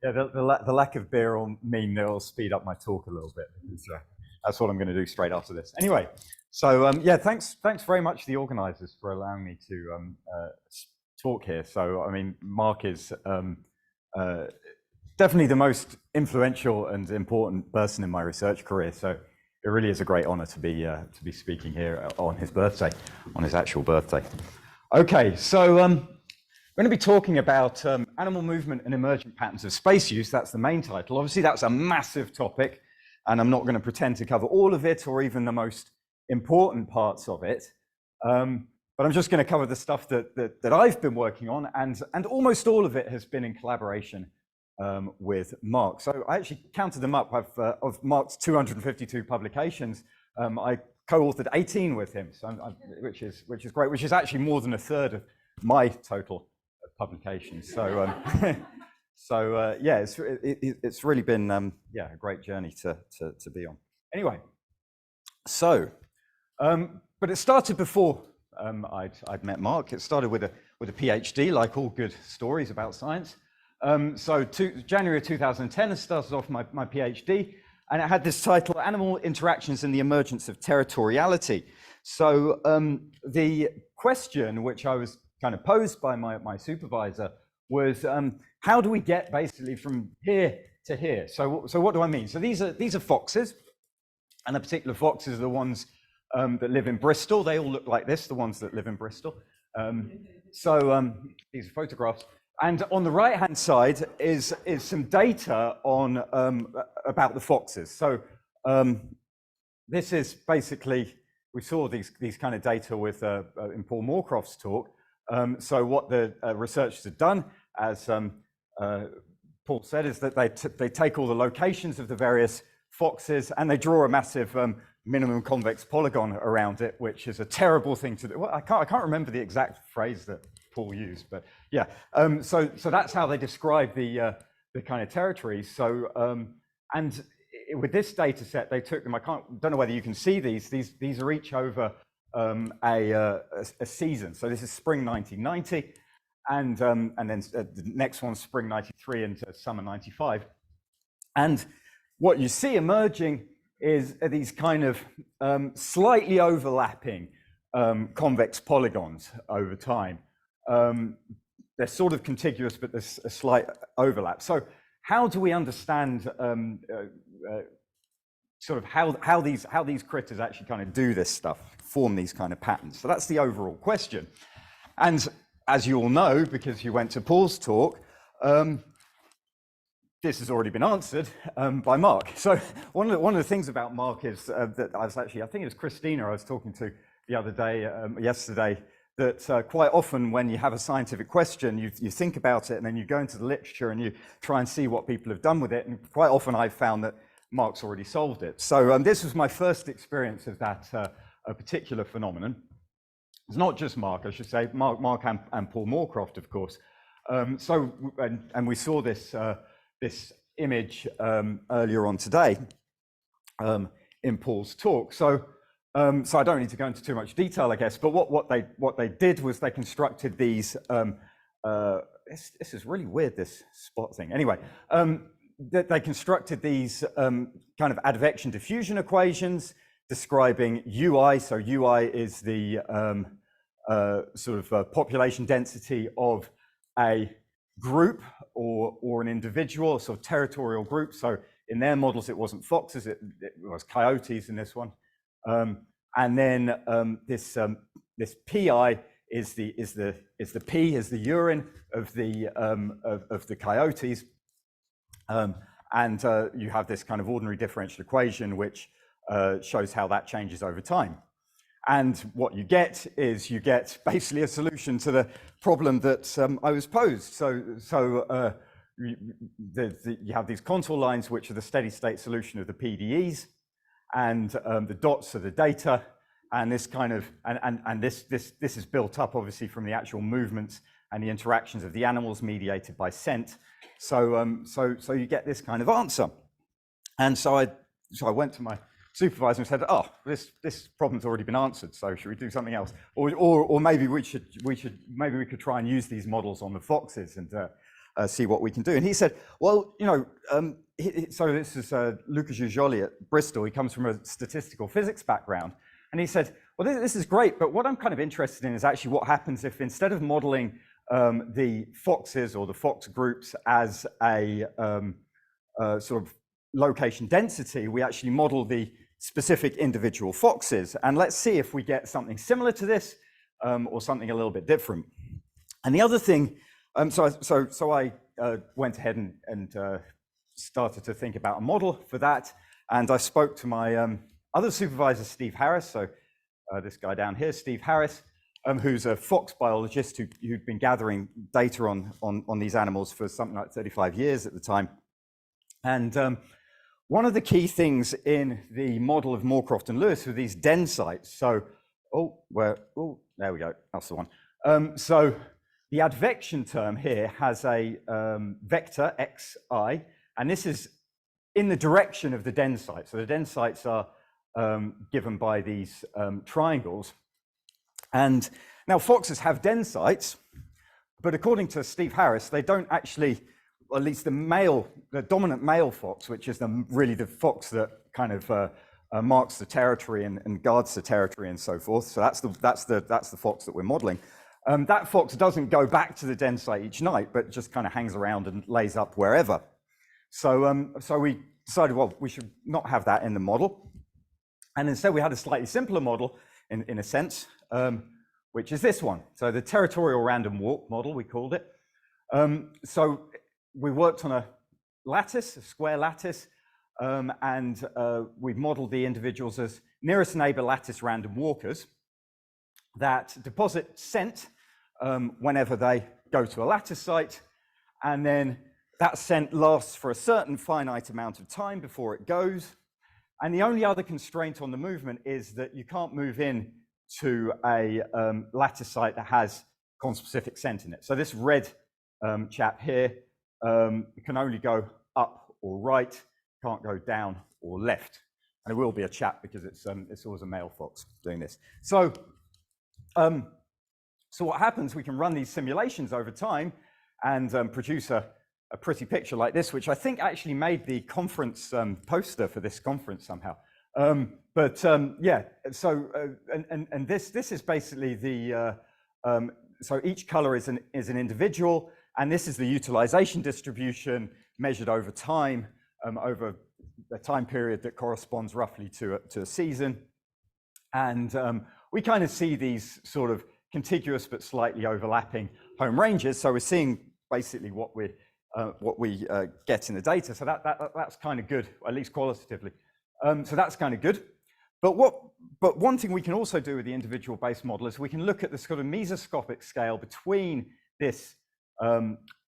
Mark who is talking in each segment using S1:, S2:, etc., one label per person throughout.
S1: Yeah, the lack of beer will mean it'll speed up my talk a little bit, because that's what I'm going to do straight after this. Anyway, so yeah, thanks very much to the organisers for allowing me to talk here. So, I mean, Mark is definitely the most influential and important person in my research career. So it really is a great honour to be speaking here on his birthday, on his actual birthday. Okay, so we're going to be talking about animal movement and emergent patterns of space use. That's the main title. Obviously, that's a massive topic, and I'm not going to pretend to cover all of it or even the most important parts of it. But I'm just going to cover the stuff that I've been working on, and almost all of it has been in collaboration with Mark. So I actually counted them up. Of Mark's 252 publications, I co-authored 18 with him, so which is great, which is actually more than a third of my total publications. So so yeah, it's really been yeah, a great journey to be on. Anyway, so but it started before I'd met Mark. It started with a PhD, like all good stories about science. So January 2010, I started off my PhD, and it had this title: Animal Interactions and the Emergence of Territoriality. So the question which I was kind of posed by my supervisor was, how do we get basically from here to here? So what do I mean? So these are foxes, and the particular foxes are the ones that live in Bristol. They all look like this, the ones that live in Bristol. These are photographs. And on the right-hand side is some data on about the foxes. So this is basically, we saw these kind of data with in Paul Morecroft's talk. So what the researchers have done, as Paul said, is that they take all the locations of the various foxes and they draw a massive minimum convex polygon around it, which is a terrible thing to do. Well, I can't remember the exact phrase that Paul used, but yeah. So that's how they describe the kind of territories. So and with this data set, they took them. Don't know whether you can see these. These are each over a season. So this is spring 1990, and then the next one's spring 93 into summer 95. And what you see emerging is these kind of slightly overlapping convex polygons over time. They're sort of contiguous, but there's a slight overlap. So how do we understand sort of how these critters actually kind of do this stuff, form these kind of patterns? So that's the overall question. And as you all know, because you went to Paul's talk, this has already been answered by Mark. So one of the things about Mark is that I think it was Christina I was talking to the other day, yesterday, that quite often when you have a scientific question, you think about it and then you go into the literature and you try and see what people have done with it. And quite often I've found that Mark's already solved it. So this was my first experience of that a particular phenomenon. It's not just Mark, I should say, Mark and Paul Morecroft, of course. And we saw this this image earlier on today in Paul's talk. So I don't need to go into too much detail, I guess. But what they did was they constructed these. This is really weird, this spot thing. Anyway. They constructed these kind of advection diffusion equations describing UI. So UI is the sort of population density of a group or an individual, sort of territorial group. So in their models, it wasn't foxes, it was coyotes in this one. And then this PI is the P is the urine of the coyotes. And you have this kind of ordinary differential equation which shows how that changes over time. And what you get is basically a solution to the problem that I was posed. So you have these contour lines which are the steady state solution of the PDEs, and the dots are the data, and this kind of and this is built up obviously from the actual movements and the interactions of the animals mediated by scent. So you get this kind of answer. And so I went to my supervisor and said, "Oh, this problem's already been answered. So should we do something else? Or maybe we could try and use these models on the foxes." And see what we can do. And he said, well, you know, so this is Lucas Ujoli at Bristol. He comes from a statistical physics background. And he said, well, this is great, but what I'm kind of interested in is actually what happens if instead of modeling the foxes or the fox groups as a sort of location density, we actually model the specific individual foxes. And let's see if we get something similar to this or something a little bit different. And the other thing, so I went ahead and started to think about a model for that. And I spoke to my other supervisor, Steve Harris. So this guy down here, Steve Harris, who's a fox biologist who'd been gathering data on these animals for something like 35 years at the time. And one of the key things in the model of Morecroft and Lewis were these den sites. So, there we go, that's the one. So the advection term here has a vector xi, and this is in the direction of the den site. So the den sites are given by these triangles. And now foxes have den sites, but according to Steve Harris, they don't actually, or at least the dominant male fox, which is really the fox that kind of marks the territory and guards the territory and so forth. So that's the fox that we're modeling. That fox doesn't go back to the den site each night, but just kind of hangs around and lays up wherever. So we decided, well, we should not have that in the model. And instead we had a slightly simpler model in a sense, which is this one. So the territorial random walk model, we called it. So we worked on a lattice, a square lattice, and we've modeled the individuals as nearest neighbor lattice random walkers that deposit scent whenever they go to a lattice site, and then that scent lasts for a certain finite amount of time before it goes. And the only other constraint on the movement is that you can't move in to a lattice site that has conspecific scent in it. So this red chap here can only go up or right, can't go down or left. And it will be a chap because it's always a male fox doing this. So what happens, we can run these simulations over time and produce a pretty picture like this, which I think actually made the conference poster for this conference somehow. Yeah, so and this is basically the so each color is an individual, and this is the utilization distribution measured over time, over a time period that corresponds roughly to a season. And we kind of see these sort of contiguous but slightly overlapping home ranges. So we're seeing basically what we get in the data. So that's kind of good, at least qualitatively. So that's kind of good. But one thing we can also do with the individual based model is we can look at the sort of mesoscopic scale between this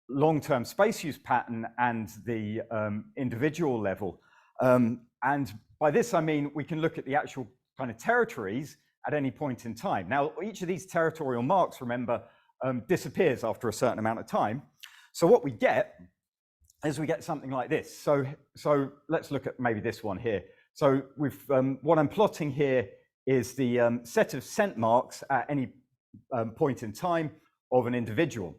S1: long-term space use pattern and the individual level. And by this, I mean, we can look at the actual kind of territories at any point in time. Now, each of these territorial marks, remember, disappears after a certain amount of time. So what we get is we get something like this. So let's look at maybe this one here. So we've what I'm plotting here is the set of scent marks at any point in time of an individual.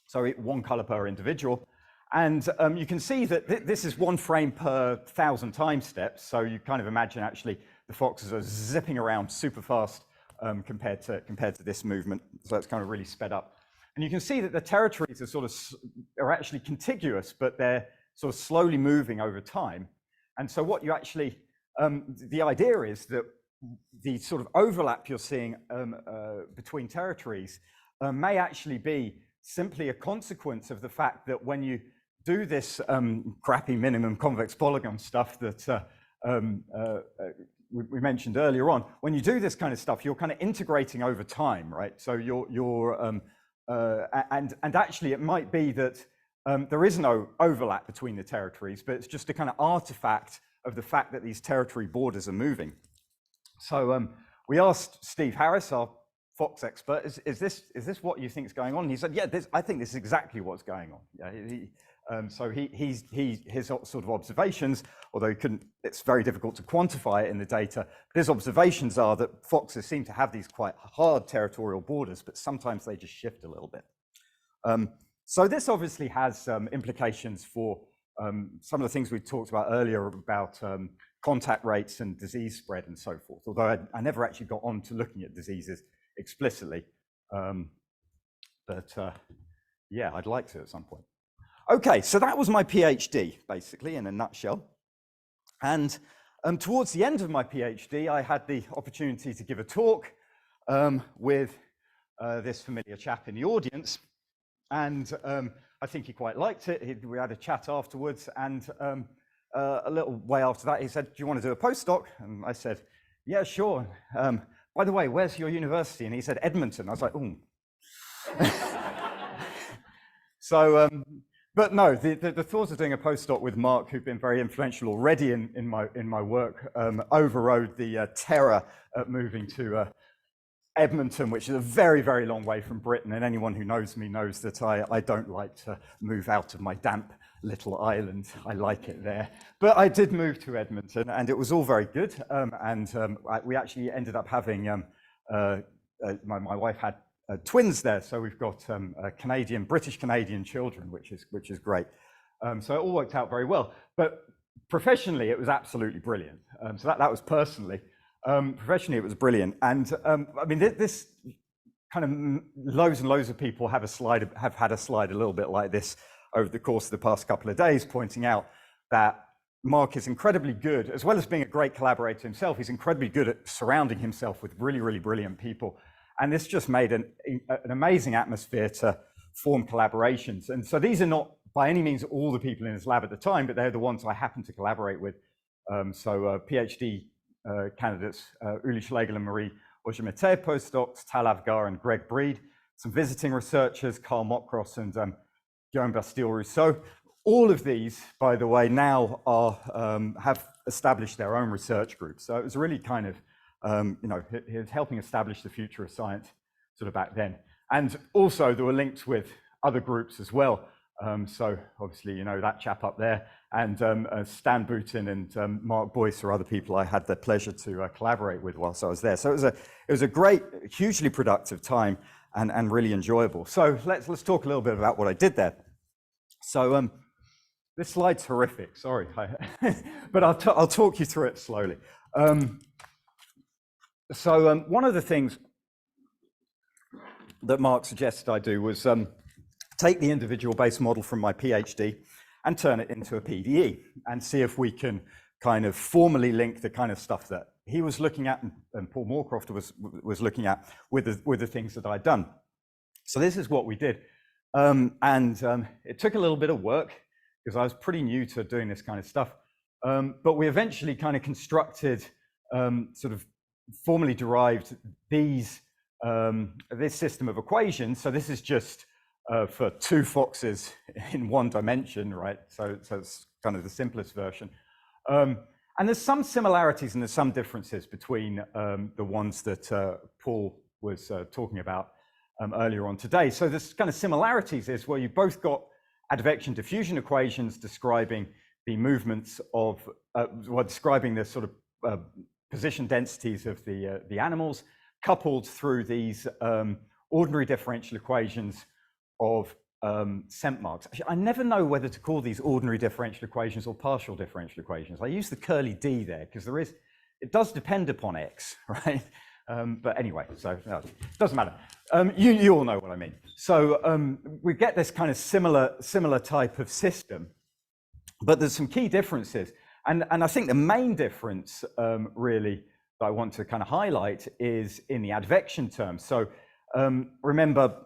S1: So one color per individual. And you can see that this is one frame per 1,000 time steps. So you kind of imagine actually the foxes are zipping around super fast compared to this movement. So it's kind of really sped up. And you can see that the territories are actually contiguous, but they're sort of slowly moving over time. And so what you actually, the idea is that the sort of overlap you're seeing between territories may actually be simply a consequence of the fact that when you do this crappy minimum convex polygon stuff that we mentioned earlier on, when you do this kind of stuff, you're kind of integrating over time, right? So and actually it might be that there is no overlap between the territories, but it's just a kind of artifact of the fact that these territory borders are moving. So we asked Steve Harris, our Fox expert, is this what you think is going on? And he said, yeah, I think this is exactly what's going on. Yeah, so his sort of observations, although it's very difficult to quantify it in the data, but his observations are that foxes seem to have these quite hard territorial borders, but sometimes they just shift a little bit. So this obviously has implications for some of the things we talked about earlier about contact rates and disease spread and so forth, although I never actually got on to looking at diseases explicitly. Yeah, I'd like to at some point. Okay, so that was my PhD, basically, in a nutshell. And towards the end of my PhD, I had the opportunity to give a talk with this familiar chap in the audience. And I think he quite liked it. We had a chat afterwards. And a little way after that, he said, "Do you want to do a postdoc?" And I said, "Yeah, sure. By the way, where's your university?" And he said, "Edmonton." I was like, "Oh." So, but no, the thought of doing a postdoc with Mark, who'd been very influential already in my work, overrode the terror at moving to Edmonton, which is a very, very long way from Britain. And anyone who knows me knows that I don't like to move out of my damp little island. I like it there. But I did move to Edmonton, and it was all very good. We actually ended up having, my wife had twins there, so we've got British Canadian children, which is great. So it all worked out very well. But professionally, it was absolutely brilliant. So that was personally. Professionally, it was brilliant. And I mean, this kind of loads and loads of people have had a slide a little bit like this over the course of the past couple of days, pointing out that Mark is incredibly good, as well as being a great collaborator himself, he's incredibly good at surrounding himself with really, really brilliant people. And this just made an amazing atmosphere to form collaborations. And so these are not by any means all the people in his lab at the time, but they're the ones I happen to collaborate with. PhD candidates, Uli Schlegel and Marie Augemete, postdocs, Tal Avgar and Greg Breed, some visiting researchers, Carl Mockross and Guillaume Bastille-Rousseau. All of these, by the way, now have established their own research groups. So it was really kind of, he was helping establish the future of science sort of back then. And also there were links with other groups as well. So obviously, that chap up there, and Stan Boutin and Mark Boyce are other people I had the pleasure to collaborate with whilst I was there. So it was a great, hugely productive time and really enjoyable. So let's talk a little bit about what I did there. So this slide's horrific, sorry, but I'll talk you through it slowly. One of the things that Mark suggested I do was take the individual based model from my PhD and turn it into a PDE and see if we can kind of formally link the kind of stuff that he was looking at and Paul Morecroft was looking at with the things that I'd done. So this is what we did. It took a little bit of work because I was pretty new to doing this kind of stuff. But we eventually kind of constructed, sort of formally derived this system of equations. So this is just for two foxes in one dimension, right? So it's kind of the simplest version. And there's some similarities and there's some differences between the ones that Paul was talking about earlier on today. So this kind of similarities is where you both got advection diffusion equations describing the movements of, describing the sort of position densities of the animals, coupled through these ordinary differential equations of scent marks. Actually, I never know whether to call these ordinary differential equations or partial differential equations. I use the curly D there because it does depend upon X, right? But anyway, so no, it doesn't matter. You all know what I mean. So we get this kind of similar type of system, but there's some key differences. And I think the main difference really that I want to kind of highlight is in the advection terms. So remember,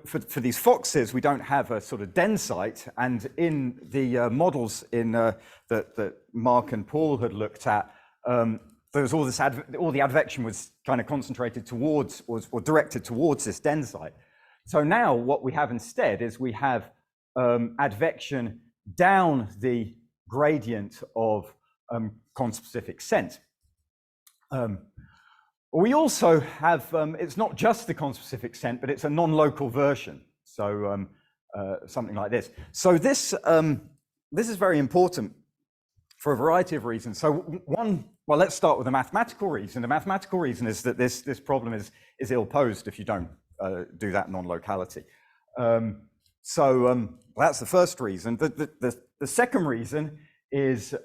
S1: for these foxes, we don't have a sort of den site, and in the models that Mark and Paul had looked at, there was all the advection was kind of concentrated towards or directed towards this den site. So now what we have instead is we have advection down the gradient of conspecific scent. We also have, it's not just the conspecific scent, but it's a non-local version. So something like this. So this is very important for a variety of reasons. So well, let's start with the mathematical reason. The mathematical reason is that this problem is ill-posed if you don't do that non-locality. Well, that's the first reason. The second reason is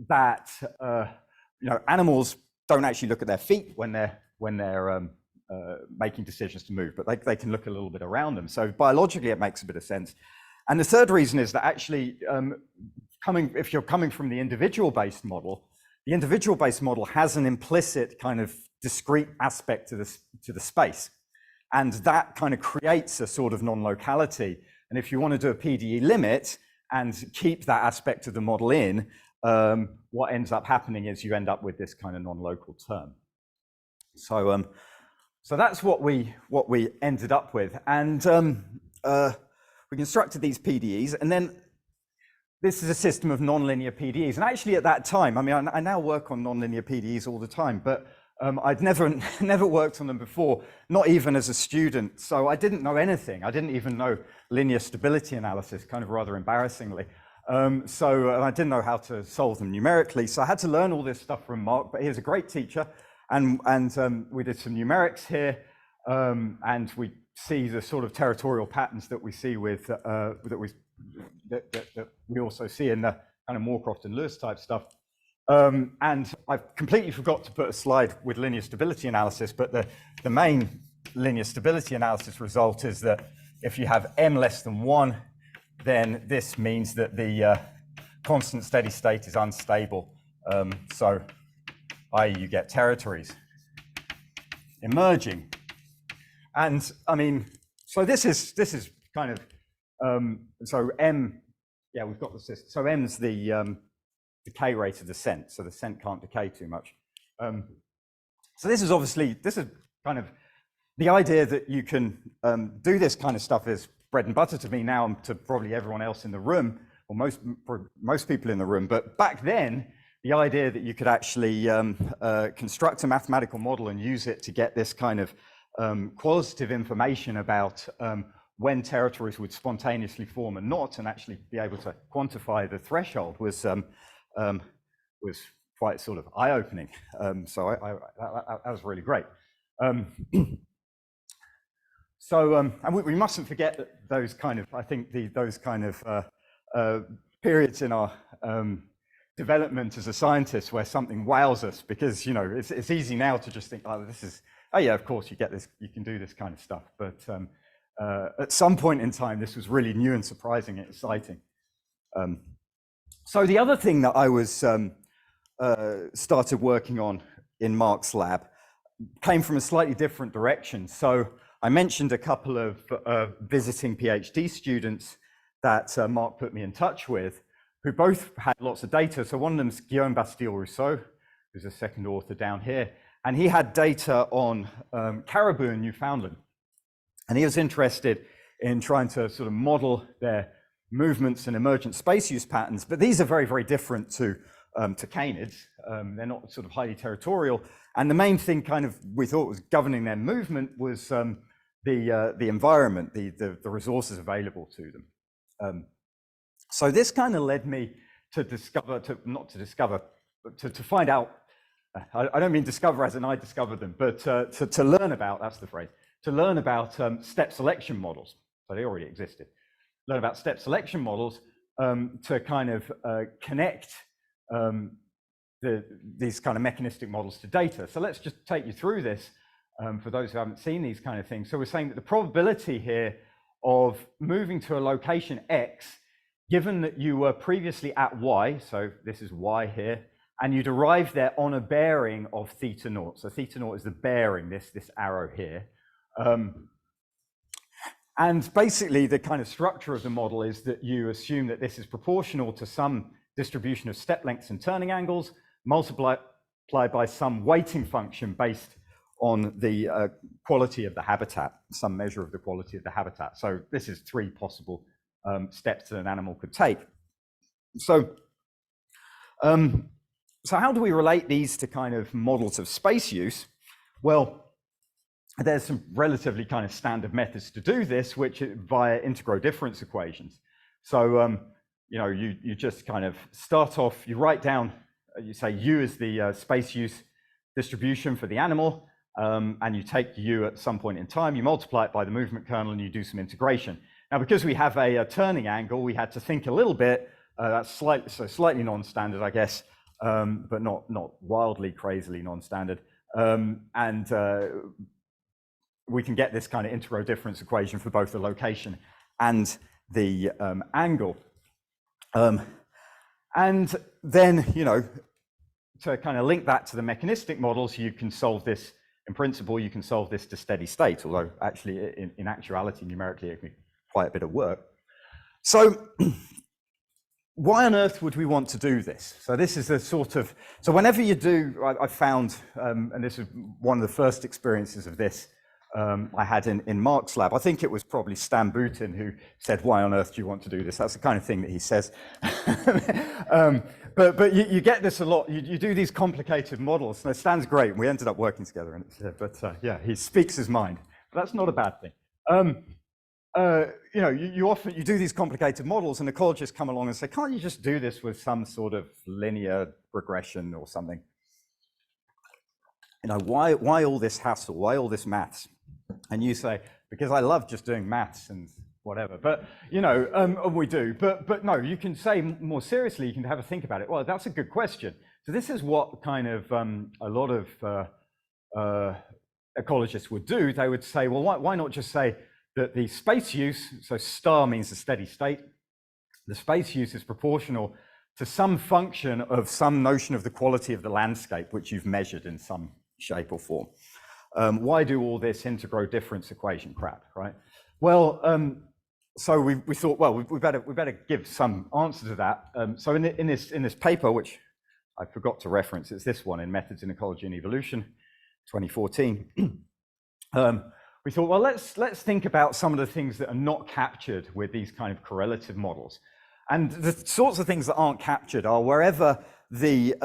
S1: that animals don't actually look at their feet when they're making decisions to move, but they can look a little bit around them. So biologically, it makes a bit of sense. And the third reason is that actually, if you're coming from the individual-based model, the individual-based model has an implicit kind of discrete aspect to the space, and that kind of creates a sort of non-locality. And if you want to do a PDE limit and keep that aspect of the model in, what ends up happening is you end up with this kind of non-local term. So that's what we ended up with, and we constructed these PDEs, and then this is a system of nonlinear PDEs. And actually, at that time, I mean, I now work on nonlinear PDEs all the time, but I'd never worked on them before, not even as a student. So I didn't know anything. I didn't even know linear stability analysis, kind of rather embarrassingly. So I didn't know how to solve them numerically. So I had to learn all this stuff from Mark, but he was a great teacher. And we did some numerics here, and we see the sort of territorial patterns that we see with that we also see in the kind of Morecroft and Lewis type stuff. And I completely forgot to put a slide with linear stability analysis, but the main linear stability analysis result is that if you have m less than 1, then this means that the constant steady state is unstable. So i.e. you get territories emerging. And I mean, so this is kind of, so m, yeah, we've got the system. So m's the decay rate of descent, so the descent can't decay too much. So this is kind of the idea that you can do this kind of stuff is bread and butter to me now, and to probably everyone else in the room, or most people in the room. But back then, the idea that you could actually construct a mathematical model and use it to get this kind of qualitative information about when territories would spontaneously form and not, and actually be able to quantify the threshold was quite sort of eye-opening. So that was really great. And we mustn't forget that those kind of, I think those kind of periods in our development as a scientist where something wows us, because it's easy now to just think, oh yeah, of course you get this, you can do this kind of stuff. But at some point in time, this was really new and surprising and exciting. So the other thing that I was started working on in Mark's lab came from a slightly different direction. So I mentioned a couple of visiting PhD students that Mark put me in touch with, who both had lots of data. So one of them's Guillaume Bastille-Rousseau, who's a second author down here, and he had data on caribou in Newfoundland. And he was interested in trying to sort of model their movements and emergent space use patterns, but these are very, very different to canids. They're not sort of highly territorial. And the main thing kind of we thought was governing their movement was the environment, the resources available to them. So this kind of led me to find out, I don't mean discover as in I discovered them, but to learn about, that's the phrase, to learn about step selection models. So they already existed. Learn about step selection models to kind of connect these kind of mechanistic models to data. So let's just take you through this for those who haven't seen these kind of things. So we're saying that the probability here of moving to a location X, given that you were previously at Y, so this is Y here, and you'd arrive there on a bearing of theta naught. So theta naught is the bearing, this arrow here. And basically the kind of structure of the model is that you assume that this is proportional to some distribution of step lengths and turning angles, multiplied by some weighting function based on the quality of the habitat, some measure of the quality of the habitat. So this is 3 possible steps that an animal could take. So how do we relate these to kind of models of space use? Well, there's some relatively kind of standard methods to do this, which via integral difference equations. So you just kind of start off, you write down, you say U is the space use distribution for the animal, and you take u at some point in time, you multiply it by the movement kernel, and you do some integration. Now, because we have a turning angle, we had to think a little bit. That's slightly non-standard, I guess, but not wildly, crazily non-standard. And we can get this kind of integral difference equation for both the location and the angle. And then, you know, to kind of link that to the mechanistic models, you can solve this, in principle, you can solve this to steady state, although actually in actuality, numerically, it can be quite a bit of work. So why on earth would we want to do this? So this is a sort of, so whenever you do, I found, and this is one of the first experiences of this I had in Mark's lab. I think it was probably Stan Boutin who said, why on earth do you want to do this? That's the kind of thing that he says. But you get this a lot. You do these complicated models. Now, Stan's great. We ended up working together. But yeah, he speaks his mind. But that's not a bad thing. You know, you often do these complicated models, and ecologists come along and say, can't you just do this with some sort of linear regression or something? You know, why all this hassle? Why all this maths? And you say, because I love just doing maths and whatever. But, you know, we do. But no, you can say more seriously, you can have a think about it. Well, that's a good question. So this is what kind of a lot of ecologists would do. They would say, well, why not just say that the space use, so star means a steady state, the space use is proportional to some function of some notion of the quality of the landscape, which you've measured in some shape or form. Why do all this integral difference equation crap, right? Well, so we thought, well, we better give some answer to that. So in this paper, which I forgot to reference, it's this one in Methods in Ecology and Evolution, 2014. We thought, well, let's think about some of the things that are not captured with these kind of correlative models. And the sorts of things that aren't captured are wherever the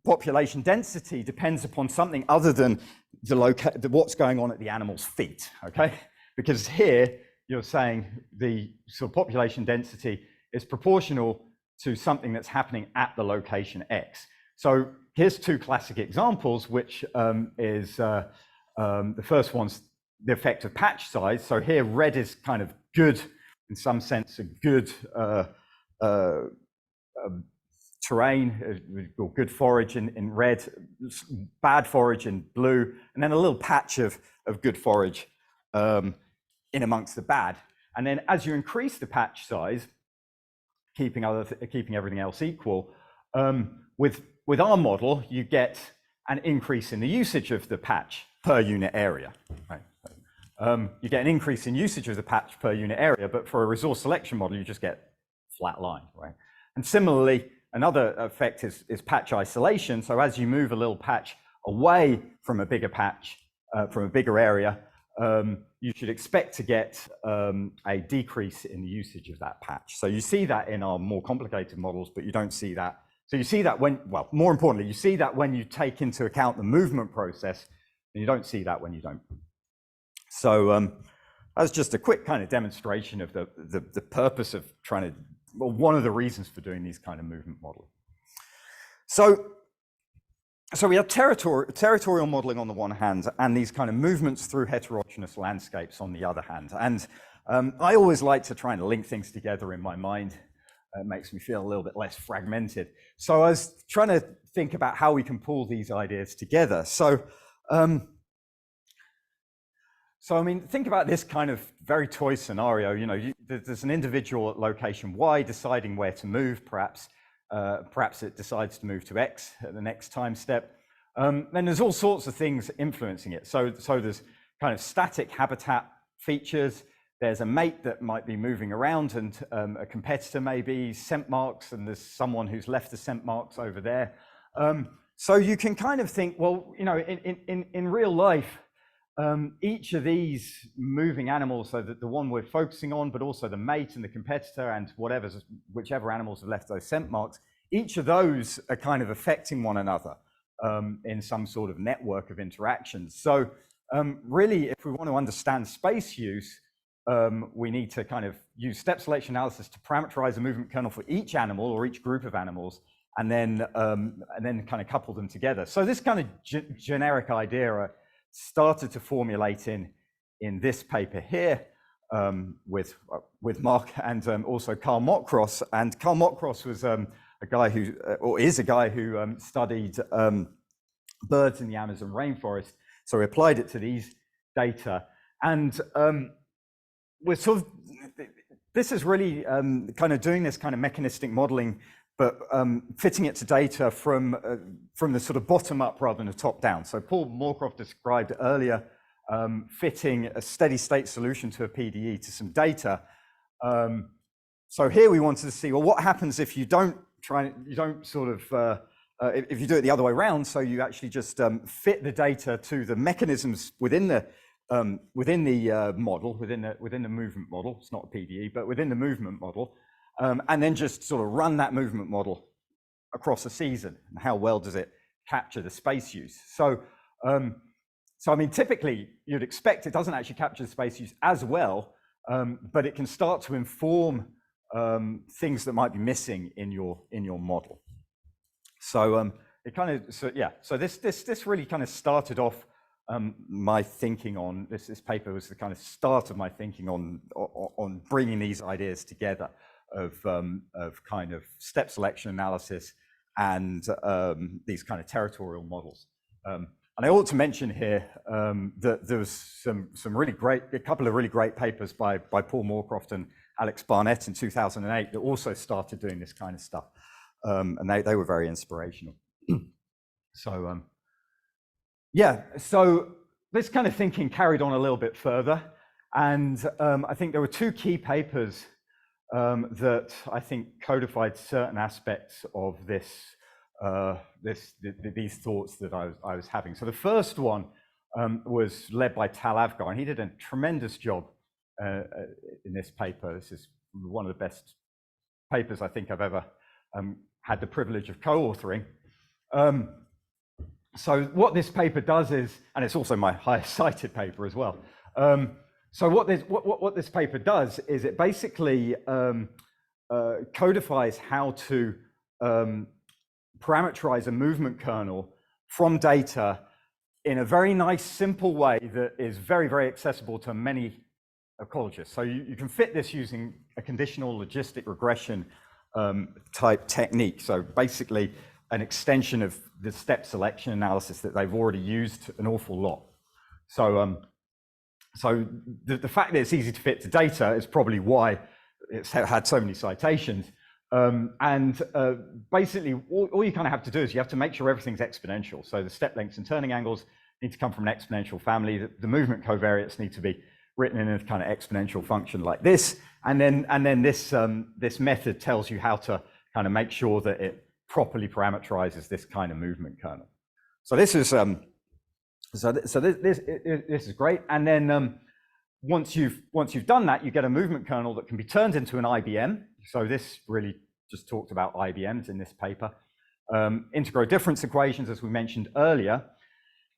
S1: population density depends upon something other than what's going on at the animal's feet, okay? Because here you're saying the sort of population density is proportional to something that's happening at the location X. So here's two classic examples, which is the first one's the effect of patch size. So here red is kind of good, in some sense, a good terrain, or good forage in red, bad forage in blue, and then a little patch of good forage in amongst the bad. And then as you increase the patch size, keeping everything else equal, with our model, you get an increase in the usage of the patch per unit area. Right? You get an increase in usage of the patch per unit area, but for a resource selection model, you just get flat line, right? And similarly, another effect is patch isolation. So as you move a little patch away from a bigger patch, from a bigger area, you should expect to get a decrease in the usage of that patch. So you see that in our more complicated models, but you don't see that. So you see that when, well, more importantly, you see that when you take into account the movement process, and you don't see that when you don't. So that's just a quick kind of demonstration of the purpose of trying to, well, one of the reasons for doing these kind of movement models. So we have territorial modeling on the one hand, and these kind of movements through heterogeneous landscapes on the other hand. And I always like to try and link things together in my mind. It makes me feel a little bit less fragmented. So I was trying to think about how we can pull these ideas together. So I mean, think about this kind of very toy scenario. You know, there's an individual at location Y deciding where to move. Perhaps it decides to move to X at the next time step. Then there's all sorts of things influencing it. So there's kind of static habitat features. There's a mate that might be moving around, and a competitor maybe, scent marks, and there's someone who's left the scent marks over there. So you can kind of think, well, you know, in real life, each of these moving animals, so that the one we're focusing on, but also the mate and the competitor and whichever animals have left those scent marks, each of those are kind of affecting one another in some sort of network of interactions. So really, if we want to understand space use, we need to kind of use step selection analysis to parameterize a movement kernel for each animal or each group of animals, and then kind of couple them together. So this kind of generic idea started to formulate in this paper here with Mark and also Karl Morecroft. And Karl Morecroft was a guy who, or is a guy who studied birds in the Amazon rainforest. So we applied it to these data, and we're sort of, this is really kind of doing this kind of mechanistic modeling, but fitting it to data from the sort of bottom up rather than the top down. So Paul Morecroft described earlier fitting a steady state solution to a PDE to some data. So here we wanted to see, well, what happens if you don't sort of, if you do it the other way around, so you actually just fit the data to the mechanisms within the model, within the movement model. It's not a PDE, but within the movement model, and then just sort of run that movement model across a season. And how well does it capture the space use? So, I mean, typically you'd expect it doesn't actually capture the space use as well, but it can start to inform things that might be missing in your model. So it kind of, so this really kind of started off my thinking on this paper was the kind of start of my thinking on bringing these ideas together of kind of step selection analysis and these kind of territorial models. And I ought to mention here that there was a couple of really great papers by Paul Morecroft and Alex Barnett in 2008 that also started doing this kind of stuff, and they were very inspirational. So so this kind of thinking carried on a little bit further, and I think there were two key papers that I think codified certain aspects of these thoughts that I was having. So the first one was led by Tal Avgar, and he did a tremendous job in this paper. This is one of the best papers I think I've ever had the privilege of co-authoring. So what this paper does is, and it's also my highest cited paper as well. So what this paper does is it basically codifies how to parameterize a movement kernel from data in a very nice, simple way that is very, very accessible to many ecologists. So you can fit this using a conditional logistic regression type technique. So basically an extension of the step selection analysis that they've already used an awful lot. So so the fact that it's easy to fit to data is probably why it's had so many citations. Basically, all you kind of have to do is you have to make sure everything's exponential. So the step lengths and turning angles need to come from an exponential family. The movement covariates need to be written in a kind of exponential function like this. And then this method tells you how to kind of make sure that it properly parameterizes this kind of movement kernel. So this is this is great. And then once you've done that, you get a movement kernel that can be turned into an IBM. So this really just talked about IBMs in this paper. Integral difference equations, as we mentioned earlier.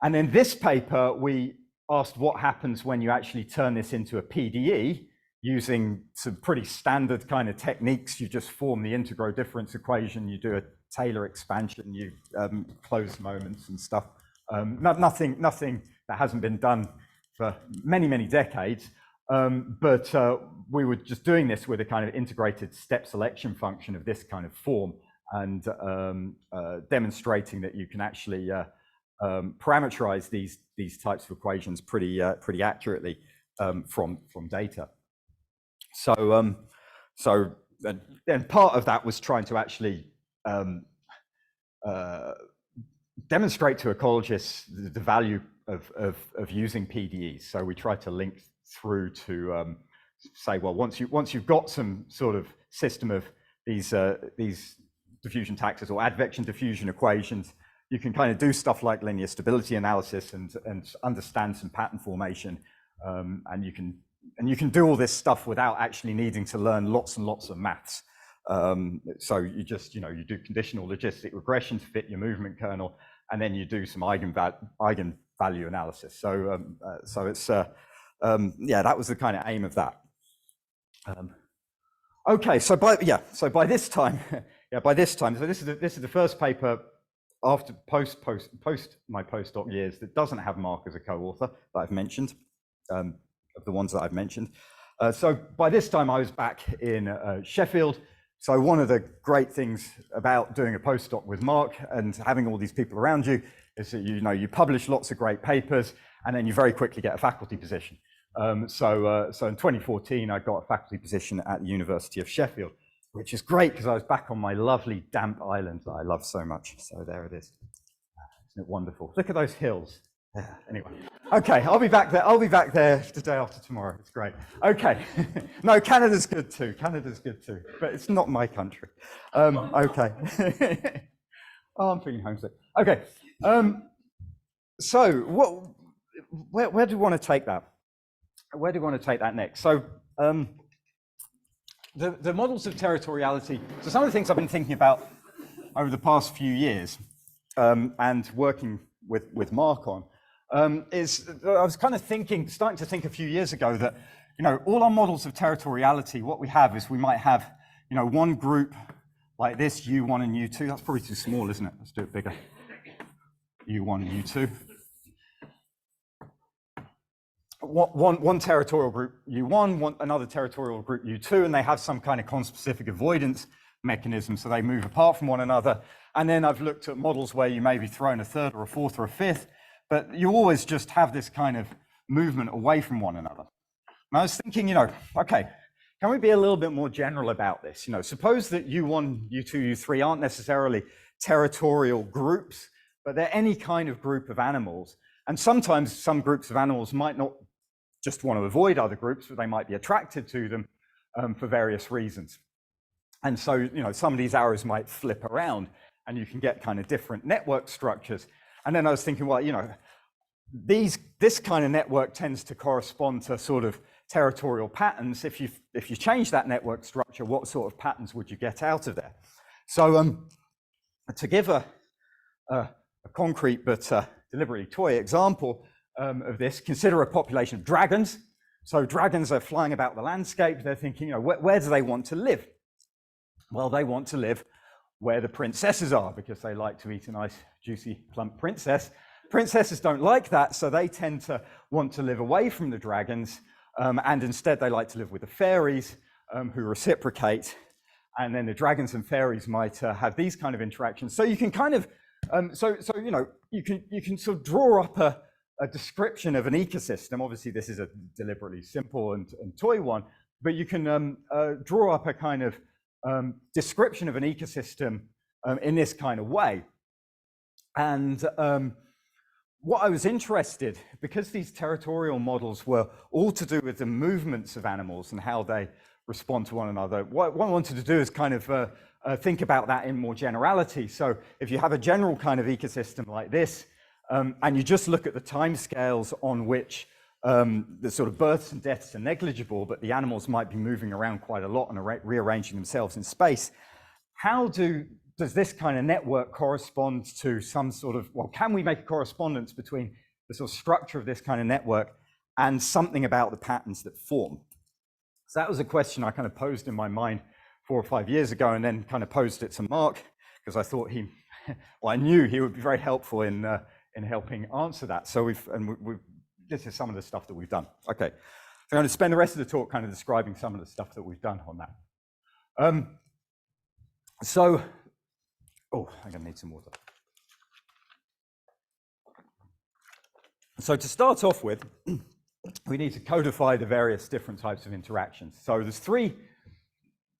S1: And in this paper, we asked what happens when you actually turn this into a PDE using some pretty standard kind of techniques. You just form the integral difference equation, you do a Taylor expansion, you close moments and stuff. Nothing that hasn't been done for many, many decades. But we were just doing this with a kind of integrated step selection function of this kind of form, and demonstrating that you can actually parameterize these types of equations pretty accurately from data. So then part of that was trying to actually demonstrate to ecologists the value of using PDEs. So we try to link through to say, well, once you've got some sort of system of these diffusion taxes or advection diffusion equations, you can kind of do stuff like linear stability analysis and understand some pattern formation, and you can do all this stuff without actually needing to learn lots and lots of maths. So you just you do conditional logistic regression to fit your movement kernel, and then you do some eigenvalue analysis. So it's that was the kind of aim of that. Okay, so by this time, so this is the first paper after post my postdoc years that doesn't have Mark as a co-author that I've mentioned, of the ones that I've mentioned. So by this time I was back in Sheffield. So one of the great things about doing a postdoc with Mark and having all these people around you is that you publish lots of great papers and then you very quickly get a faculty position. So in 2014 I got a faculty position at the University of Sheffield, which is great because I was back on my lovely damp island that I love so much. So there it is. Isn't it wonderful? Look at those hills. Yeah, anyway, okay, I'll be back there. I'll be back there the day after tomorrow. It's great. Okay, no, Canada's good too. Canada's good too, but it's not my country. Okay. Oh, I'm feeling homesick. Okay, so where do we want to take that? Where do we want to take that next? So the models of territoriality. So some of the things I've been thinking about over the past few years and working with Mark on. Is I was kind of starting to think a few years ago that, all our models of territoriality, what we have is we might have, one group like this, U1 and U2. That's probably too small, isn't it? Let's do it bigger. U1 and U2. One territorial group U1, another territorial group U2, and they have some kind of conspecific avoidance mechanism, so they move apart from one another. And then I've looked at models where you maybe throw in a third or a fourth or a fifth, but you always just have this kind of movement away from one another. And I was thinking, okay, can we be a little bit more general about this? Suppose that U1, U2, U3 aren't necessarily territorial groups, but they're any kind of group of animals. And sometimes some groups of animals might not just want to avoid other groups, but they might be attracted to them for various reasons. And so, some of these arrows might flip around and you can get kind of different network structures. And then I was thinking, well, this kind of network tends to correspond to sort of territorial patterns. If you change that network structure, what sort of patterns would you get out of there? So to give a concrete but deliberately toy example of this, consider a population of dragons. So dragons are flying about the landscape. They're thinking, where do they want to live? Well, they want to live where the princesses are because they like to eat a nice, juicy, plump princess. Princesses don't like that, so they tend to want to live away from the dragons, and instead they like to live with the fairies who reciprocate, and then the dragons and fairies might have these kind of interactions. So you can kind of, you can sort of draw up a description of an ecosystem. Obviously, this is a deliberately simple and toy one, but you can draw up a kind of description of an ecosystem in this kind of way. And what I was interested, because these territorial models were all to do with the movements of animals and how they respond to one another, what I wanted to do is kind of think about that in more generality. So if you have a general kind of ecosystem like this, and you just look at the timescales on which the sort of births and deaths are negligible, but the animals might be moving around quite a lot and rearranging themselves in space, how does this kind of network correspond to some sort of, well, can we make a correspondence between the sort of structure of this kind of network and something about the patterns that form? So that was a question I kind of posed in my mind 4 or 5 years ago, and then kind of posed it to Mark because I thought I knew he would be very helpful in helping answer that. So this is some of the stuff that we've done. Okay, so I'm going to spend the rest of the talk kind of describing some of the stuff that we've done on that. Oh, I'm going to need some water. So to start off with, we need to codify the various different types of interactions. So there's 3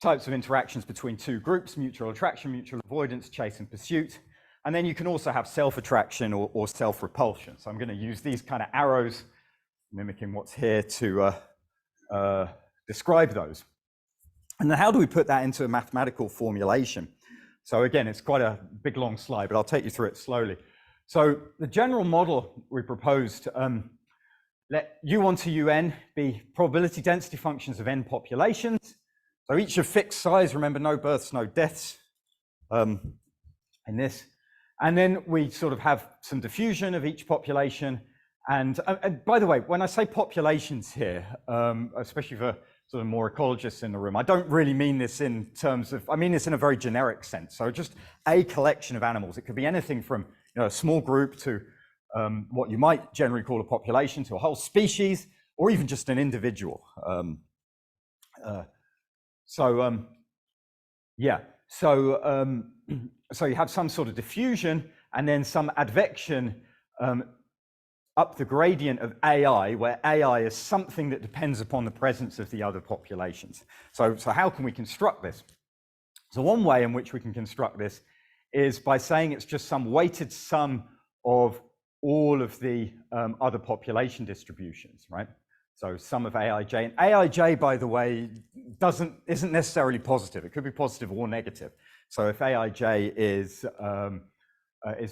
S1: types of interactions between 2 groups: mutual attraction, mutual avoidance, chase and pursuit. And then you can also have self-attraction or self-repulsion. So I'm going to use these kind of arrows, mimicking what's here, to describe those. And then how do we put that into a mathematical formulation? So again, it's quite a big, long slide, but I'll take you through it slowly. So the general model we proposed, let U1 to UN be probability density functions of n populations. So each of fixed size, remember, no births, no deaths in this. And then we sort of have some diffusion of each population. And by the way, when I say populations here, especially for sort of more ecologists in the room, I don't really mean this in terms of, I mean this in a very generic sense. So just a collection of animals. It could be anything from a small group to what you might generally call a population, to a whole species, or even just an individual. Yeah, so you have some sort of diffusion and then some advection up the gradient of AI, where AI is something that depends upon the presence of the other populations. So how can we construct this? So one way in which we can construct this is by saying it's just some weighted sum of all of the other population distributions, right? So sum of Aij, and Aij, by the way, isn't necessarily positive. It could be positive or negative. So if Aij is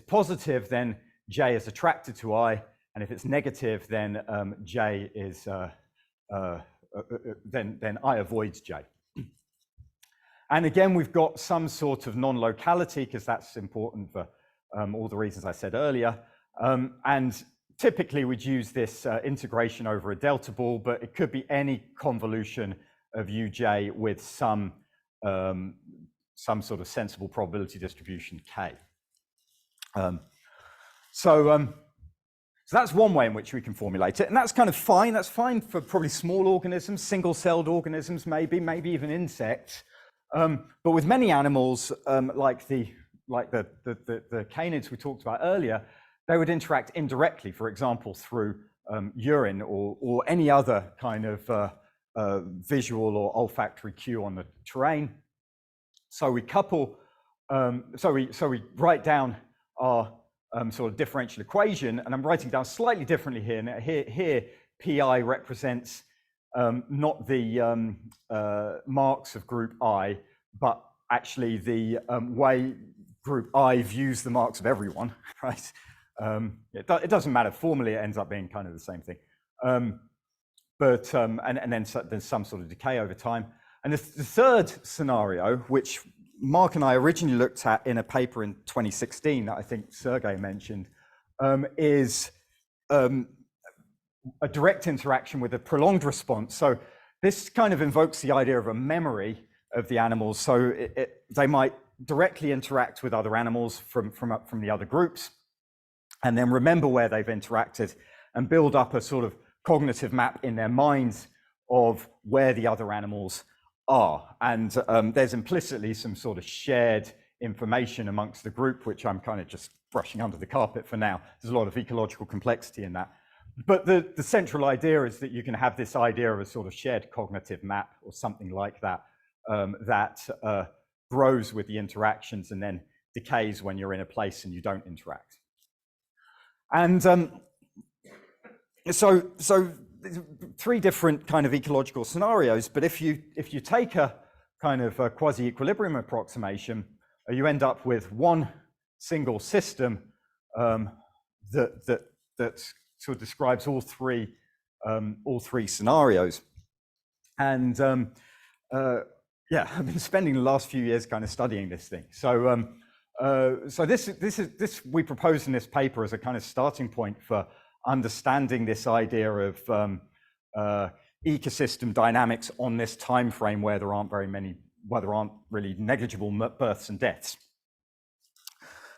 S1: positive, then J is attracted to I, and if it's negative, then J is then I avoids J. And again, we've got some sort of non-locality, because that's important for all the reasons I said earlier. And typically we'd use this integration over a delta ball, but it could be any convolution of Uj with some sort of sensible probability distribution K. So that's one way in which we can formulate it, and that's kind of fine. That's fine for probably small organisms, single-celled organisms, maybe even insects. But with many animals, like the canids we talked about earlier, they would interact indirectly, for example, through urine or any other kind of visual or olfactory cue on the terrain. So we couple, so we write down our sort of differential equation, and I'm writing down slightly differently here. Now here Pi represents not the marks of group I, but actually the way group I views the marks of everyone, right? It doesn't matter. Formally, it ends up being kind of the same thing. And then there's some sort of decay over time. And the third scenario, which Mark and I originally looked at in a paper in 2016 that I think Sergey mentioned, is a direct interaction with a prolonged response. So this kind of invokes the idea of a memory of the animals. So they might directly interact with other animals from the other groups, and then remember where they've interacted and build up a sort of cognitive map in their minds of where the other animals are. And there's implicitly some sort of shared information amongst the group, which I'm kind of just brushing under the carpet for now. There's a lot of ecological complexity in that. But the central idea is that you can have this idea of a sort of shared cognitive map or something like that, that grows with the interactions and then decays when you're in a place and you don't interact. And so three different kind of ecological scenarios, but if you take a kind of a quasi-equilibrium approximation, you end up with one single system that sort of describes all three scenarios. And yeah, I've been spending the last few years kind of studying this thing. So this we propose in this paper as a kind of starting point for understanding this idea of ecosystem dynamics on this time frame where there aren't really negligible births and deaths.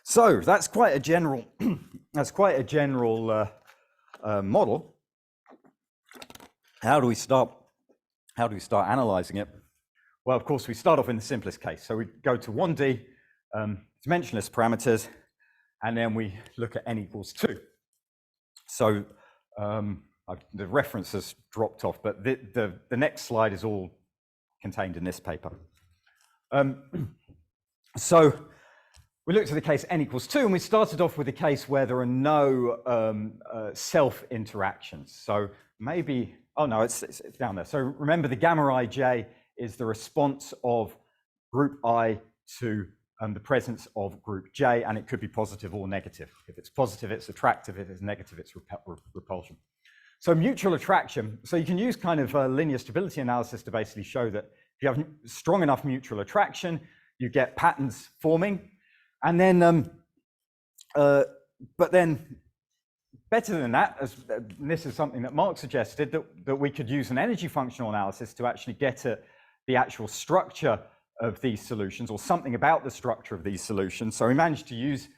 S1: So that's quite a general model. How do we start analyzing it? Well, of course, we start off in the simplest case. So we go to 1D dimensionless parameters, and then we look at n equals 2. So the reference has dropped off, but the next slide is all contained in this paper. So we looked at the case n equals 2, and we started off with a case where there are no self-interactions. So maybe, oh no, it's down there. So remember, the gamma ij is the response of group I to the presence of group J, and it could be positive or negative. If it's positive, it's attractive. If it's negative, it's repulsion. So mutual attraction, so you can use kind of linear stability analysis to basically show that if you have strong enough mutual attraction, you get patterns forming. And then, but then better than that, and this is something that Marx suggested, that we could use an energy functional analysis to actually get at the actual structure of these solutions, or something about the structure of these solutions. So we managed to use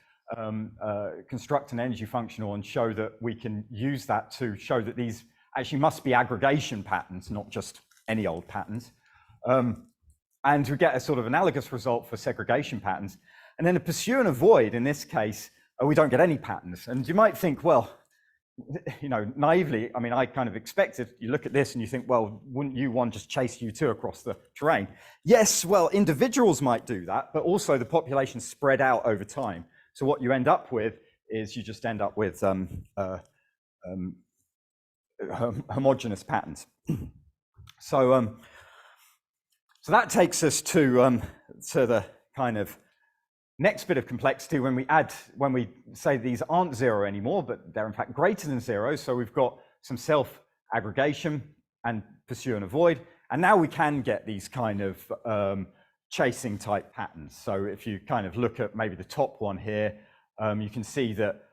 S1: construct an energy functional and show that we can use that to show that these actually must be aggregation patterns, not just any old patterns. And we get a sort of analogous result for segregation patterns. And then to pursue and avoid, in this case, we don't get any patterns. And you might think, well, you know, naively, I mean, I kind of expected, you look at this and you think, well, wouldn't U1 just chase U2 across the terrain? Yes, well, individuals might do that, but also the population spread out over time. So what you end up with is you just end up with homogeneous patterns. So that takes us to the kind of next bit of complexity when we say these aren't zero anymore, but they're in fact greater than zero. So we've got some self-aggregation and pursue and avoid. And now we can get these kind of chasing type patterns. So if you kind of look at maybe the top one here, you can see that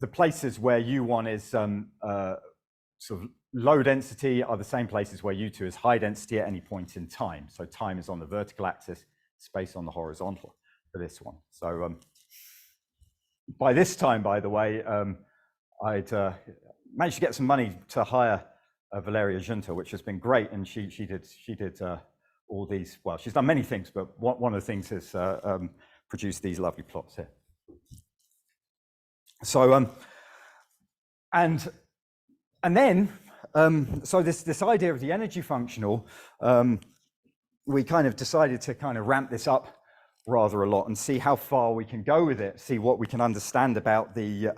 S1: the places where U1 is sort of low density are the same places where U2 is high density at any point in time. So time is on the vertical axis, space on the horizontal for this one. So by this time, by the way, I'd managed to get some money to hire Valeria Junta, which has been great, and she did all these. Well, she's done many things, but one of the things is produce these lovely plots here. So and then so this idea of the energy functional, we kind of decided to kind of ramp this up rather a lot and see how far we can go with it, see what we can understand about the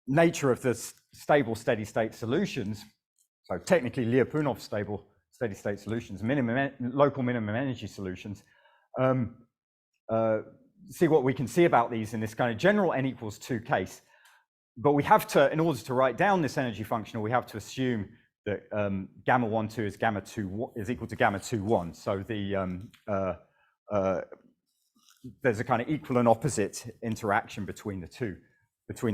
S1: nature of the stable steady state solutions. So technically Lyapunov stable steady state solutions, local minimum energy solutions. See what we can see about these in this kind of general n equals 2 case. But we have to, in order to write down this energy functional, we have to assume that gamma 1 2 is gamma 2 is equal to gamma 2 1. So the there's a kind of equal and opposite interaction between the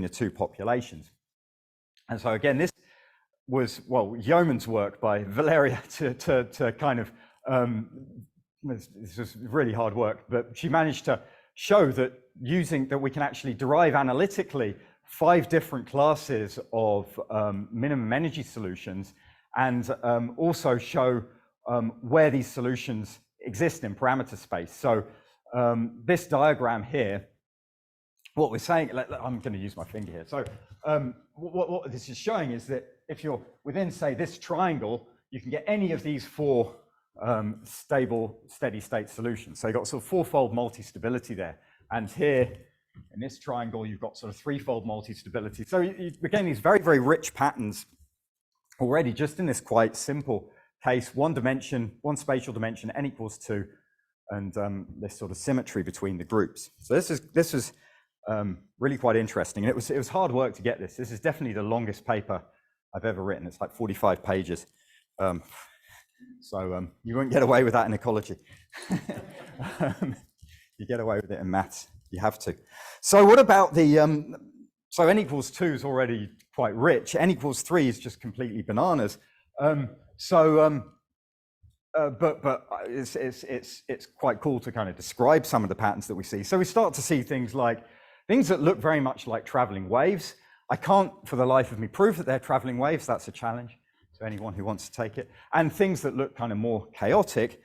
S1: two populations. And so again, this was, well, yeoman's work by Valeria to kind of this was really hard work, but she managed to show that we can actually derive analytically 5 different classes of minimum energy solutions, and also show where these solutions exist in parameter space. So this diagram here, what we're saying, I'm going to use my finger here. So what this is showing is that if you're within, say, this triangle, you can get any of these 4 stable steady state solutions. So you've got sort of 4-fold multi-stability there. And here in this triangle, you've got sort of 3-fold multi-stability. So we're getting these very, very rich patterns already just in this quite simple case, one spatial dimension, n equals 2, and this sort of symmetry between the groups. So this is really quite interesting. And it was hard work to get this. This is definitely the longest paper I've ever written. It's like 45 pages. So you won't get away with that in ecology. You get away with it in maths. You have to. So what about the, so n equals 2 is already quite rich. N equals 3 is just completely bananas. But it's quite cool to kind of describe some of the patterns that we see. So we start to see things that look very much like traveling waves. I can't for the life of me prove that they're traveling waves. That's a challenge to anyone who wants to take it. And things that look kind of more chaotic.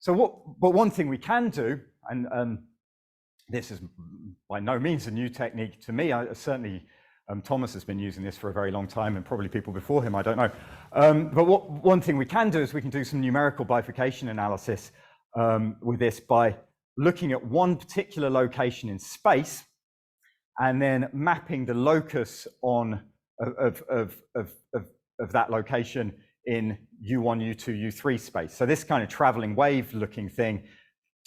S1: But one thing we can do, and this is by no means a new technique to me. Certainly Thomas has been using this for a very long time, and probably people before him, I don't know. But one thing we can do is we can do some numerical bifurcation analysis with this by looking at one particular location in space and then mapping the locus of that location in U1, U2, U3 space. So this kind of traveling wave looking thing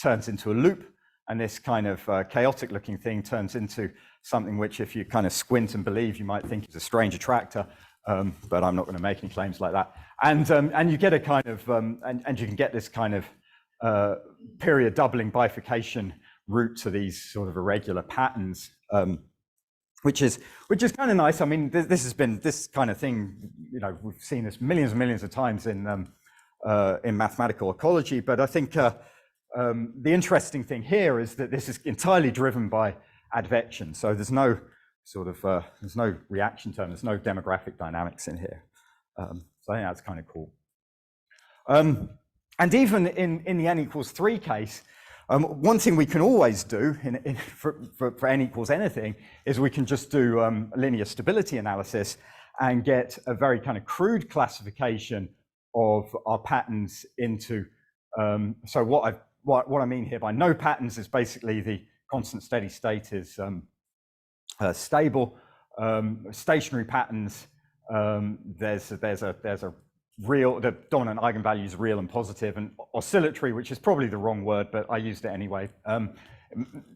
S1: turns into a loop, and this kind of chaotic looking thing turns into something which, if you kind of squint and believe, you might think is a strange attractor, but I'm not going to make any claims like that. And you get a kind of, and you can get this kind of period doubling bifurcation route to these sort of irregular patterns which is kind of nice. I mean, this has been this kind of thing. You know, we've seen this millions and millions of times in mathematical ecology. But I think the interesting thing here is that this is entirely driven by advection. So there's no sort of there's no reaction term. There's no demographic dynamics in here. So I think that's kind of cool. And even in the n=3 case, one thing we can always do for n=anything is we can just do a linear stability analysis and get a very kind of crude classification of our patterns into. So what I mean here by no patterns is basically the constant steady state is stable. Stationary patterns, there's a real, the dominant eigenvalue is real and positive, and oscillatory, which is probably the wrong word, but I used it anyway.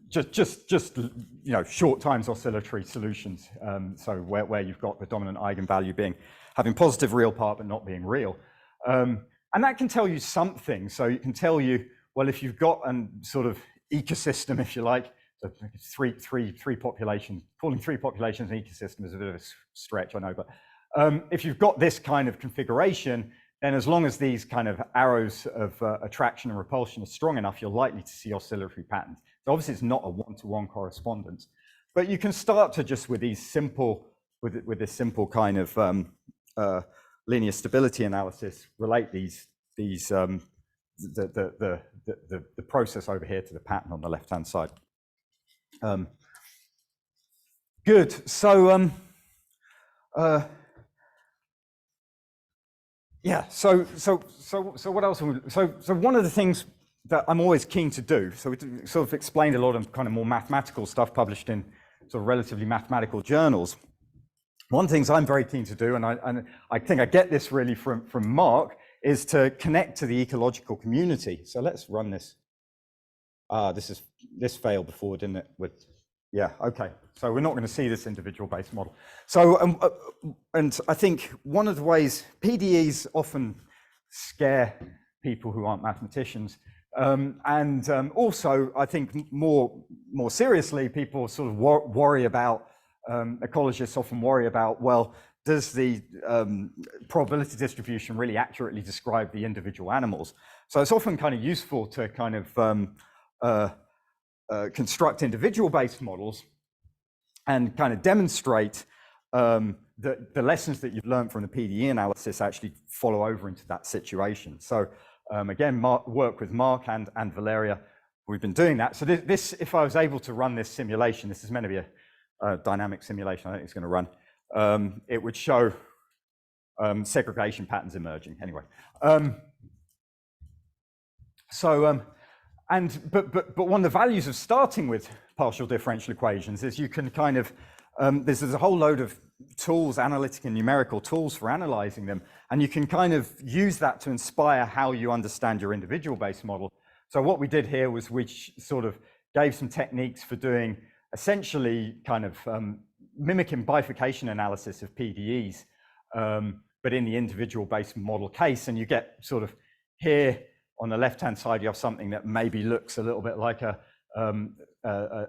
S1: Just you know, short times oscillatory solutions. So where you've got the dominant eigenvalue having positive real part but not being real, and that can tell you something. So you can tell you, well, if you've got a sort of ecosystem, if you like, so three populations. Calling 3 populations an ecosystem is a bit of a stretch, I know, but if you've got this kind of configuration, then as long as these kind of arrows of attraction and repulsion are strong enough, you're likely to see oscillatory patterns. So obviously it's not a one-to-one correspondence, but you can start to just with these simple, with this simple kind of linear stability analysis, relate the process over here to the pattern on the left-hand side. Good. So yeah. So what else? So one of the things that I'm always keen to do. So we sort of explained a lot of kind of more mathematical stuff published in sort of relatively mathematical journals. One of the things I'm very keen to do, and I think I get this really from Mark, is to connect to the ecological community. So let's run this. This failed before, didn't it? Yeah, okay. So we're not going to see this individual-based model. So, and I think one of the ways PDEs often scare people who aren't mathematicians, and also I think more seriously, people sort of worry about, ecologists often worry about, well, does the probability distribution really accurately describe the individual animals? So it's often kind of useful to kind of construct individual-based models and kind of demonstrate that the lessons that you've learned from the PDE analysis actually follow over into that situation. So again, work with Mark and Valeria, we've been doing that. So this, if I was able to run this simulation, this is meant to be a dynamic simulation, I think it's going to run, it would show segregation patterns emerging anyway. But one of the values of starting with partial differential equations is you can kind of, there's a whole load of tools, analytic and numerical tools for analyzing them, and you can kind of use that to inspire how you understand your individual-based model. So what we did here was we sort of gave some techniques for doing essentially kind of mimicking bifurcation analysis of PDEs, but in the individual-based model case, and you get sort of here, on the left-hand side, you have something that maybe looks a little bit like a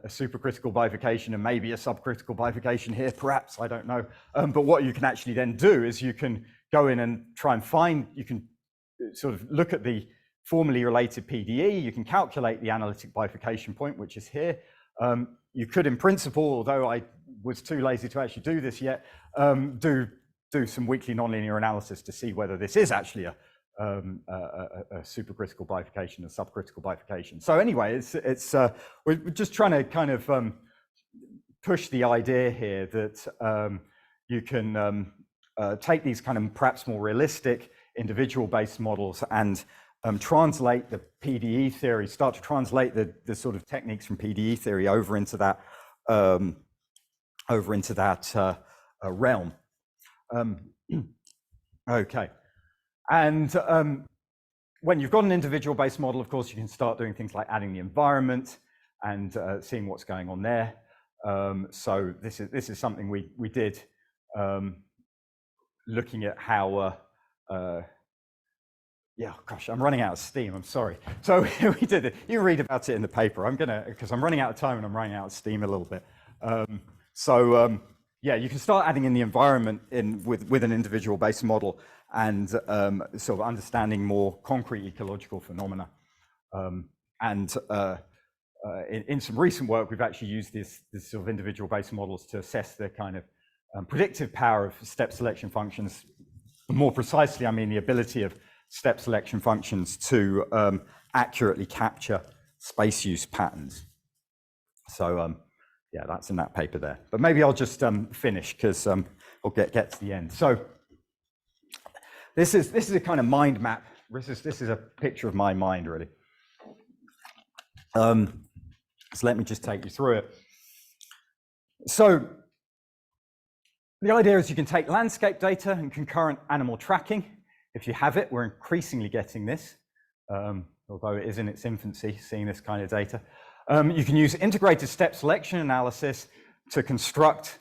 S1: supercritical bifurcation and maybe a subcritical bifurcation here, perhaps, I don't know. But what you can actually then do is you can go in and try and find, you can sort of look at the formally related PDE, you can calculate the analytic bifurcation point, which is here. You could, in principle, although I was too lazy to actually do this yet, do some weakly nonlinear analysis to see whether this is actually a supercritical bifurcation, a subcritical bifurcation. So anyway, we're just trying to kind of push the idea here that you can take these kind of perhaps more realistic individual-based models and translate the PDE theory, start to translate the sort of techniques from PDE theory over into that realm. Okay. And when you've got an individual-based model, of course, you can start doing things like adding the environment and seeing what's going on there. So this is something we did, looking at how. Yeah, gosh, I'm running out of steam. I'm sorry. So we did it. You read about it in the paper. I'm gonna, because I'm running out of time and I'm running out of steam a little bit. So yeah, you can start adding in the environment with an individual-based model and sort of understanding more concrete ecological phenomena. In some recent work, we've actually used this sort of individual-based models to assess the kind of predictive power of step selection functions. More precisely, I mean the ability of step selection functions to accurately capture space use patterns. So yeah, that's in that paper there. But maybe I'll just finish because we'll get to the end. So this is a kind of mind map. This is a picture of my mind, really. So let me just take you through it. So the idea is you can take landscape data and concurrent animal tracking. If you have it, we're increasingly getting this, although it is in its infancy, seeing this kind of data. You can use integrated step selection analysis to construct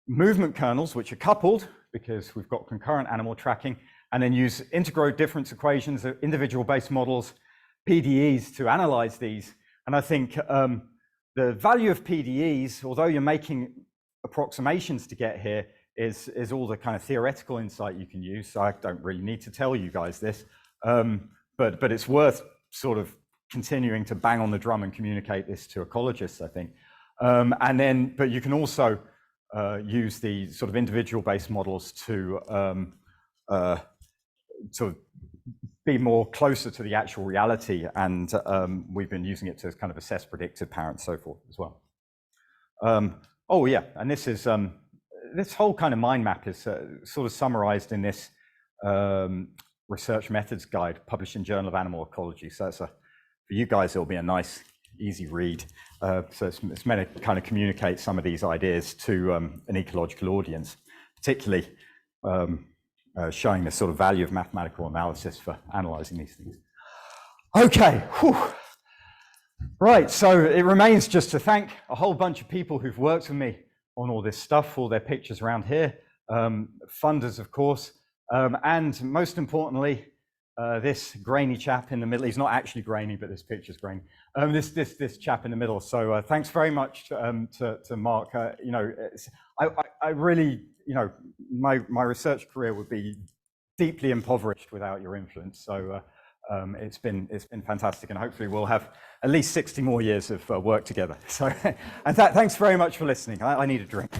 S1: movement kernels, which are coupled because we've got concurrent animal tracking, and then use integral difference equations, individual-based models, PDEs to analyze these. And I think the value of PDEs, although you're making approximations to get here, is all the kind of theoretical insight you can use. So I don't really need to tell you guys this, but it's worth sort of continuing to bang on the drum and communicate this to ecologists, I think. But you can also use the sort of individual-based models to sort of be more closer to the actual reality, and we've been using it to kind of assess predictive power and so forth as well. Oh yeah, and this is this whole kind of mind map is sort of summarized in this research methods guide published in Journal of Animal Ecology. So it's for you guys, it'll be a nice, easy read. So it's meant to kind of communicate some of these ideas to an ecological audience, particularly showing the sort of value of mathematical analysis for analyzing these things. Okay, whew. Right, so it remains just to thank a whole bunch of people who've worked with me on all this stuff, all their pictures around here, funders, of course, and most importantly, this grainy chap in the middle. He's not actually grainy, but this picture's grainy. This chap in the middle. So thanks very much to Mark. You know, I really, you know, my research career would be deeply impoverished without your influence. So it's been fantastic, and hopefully we'll have at least 60 more years of work together. So, and thanks very much for listening. I need a drink.